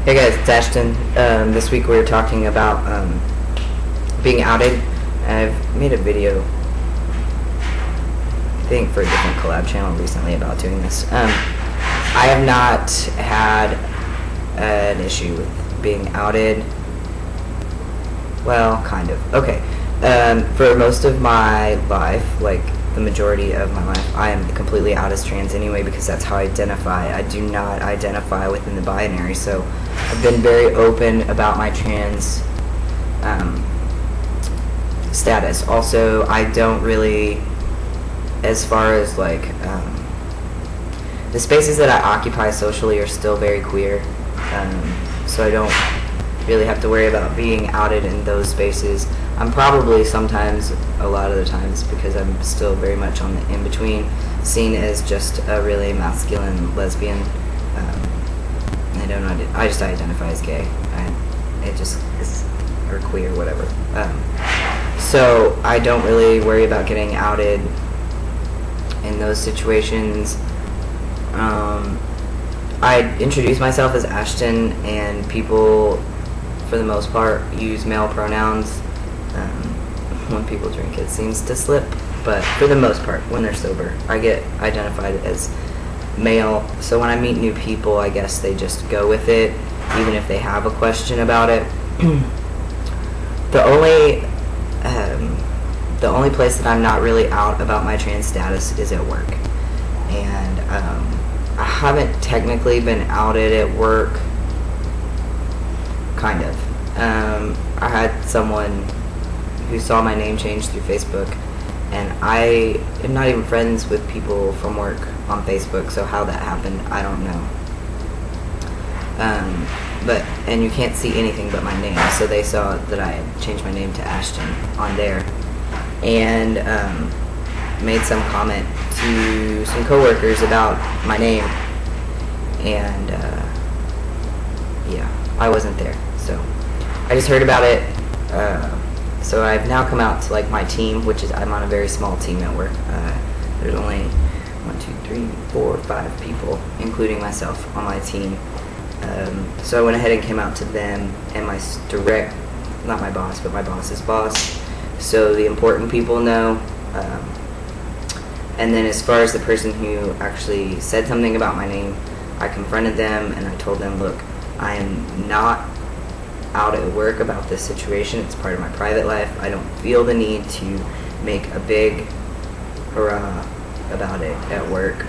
Hey guys, it's Ashton. This week we were talking about being outed. I've made a video, I think, for a different collab channel recently about doing this. I have not had an issue with being outed. Well, kind of. Okay. For most of my life, like the majority of my life, I am completely out as trans anyway because that's how I identify. I do not identify within the binary, so I've been very open about my trans status. Also, I don't really, as far as like the spaces that I occupy socially are still very queer, so I don't really have to worry about being outed in those spaces. I'm probably sometimes, a lot of the times, because I'm still very much on the in-between, seen as just a really masculine lesbian. I don't know, I just identify as gay. It just is, or queer, whatever. So I don't really worry about getting outed in those situations. I introduce myself as Ashton, and people, for the most part, use male pronouns. When people drink, it seems to slip, but for the most part, when they're sober, I get identified as male. So when I meet new people, I guess they just go with it, even if they have a question about it. The only place that I'm not really out about my trans status is at work, and I haven't technically been outed at work. Kind of. I had someone who saw my name change through Facebook, and I am not even friends with people from work on Facebook, so how that happened, I don't know. And you can't see anything but my name, so they saw that I had changed my name to Ashton on there, and made some comment to some coworkers about my name, and yeah, I wasn't there, so I just heard about it. So I've now come out to like my team, which is, I'm on a very small team at work. There's only 1, 2, 3, 4, 5 people, including myself, on my team. So I went ahead and came out to them and my direct, not my boss, but my boss's boss, so the important people know. And then as far as the person who actually said something about my name, I confronted them and I told them, look, I am not out at work about this situation. It's part of my private life. I don't feel the need to make a big hurrah about it at work,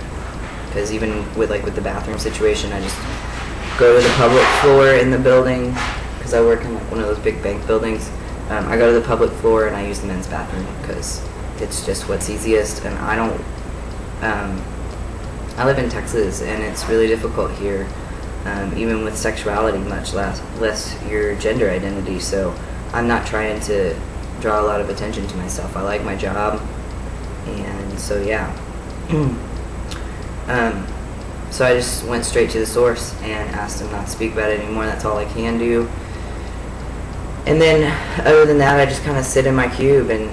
because even with the bathroom situation, I just go to the public floor in the building, because I work in like one of those big bank buildings. I go to the public floor and I use the men's bathroom because it's just what's easiest. And I don't I live in Texas, and it's really difficult here, even with sexuality, much less your gender identity. So I'm not trying to draw a lot of attention to myself. I like my job, and so yeah. So I just went straight to the source and asked them not to speak about it anymore. That's all I can do. And then other than that, I just kind of sit in my cube and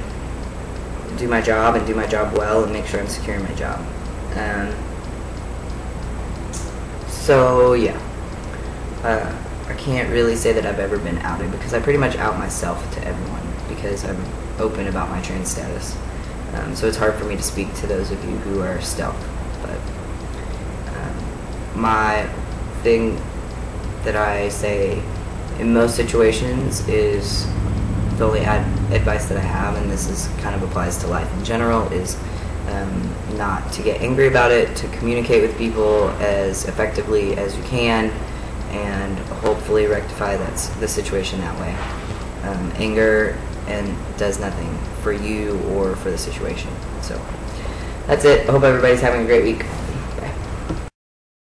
do my job, and do my job well, and make sure I'm secure in my job. So yeah, I can't really say that I've ever been outed, because I pretty much out myself to everyone because I'm open about my trans status. So it's hard for me to speak to those of you who are stealth. But my thing that I say in most situations is, the only advice that I have, and this is kind of applies to life in general, is not to get angry about it, to communicate with people as effectively as you can, and hopefully rectify the situation that way. Anger does nothing for you or for the situation. So that's it. I hope everybody's having a great week.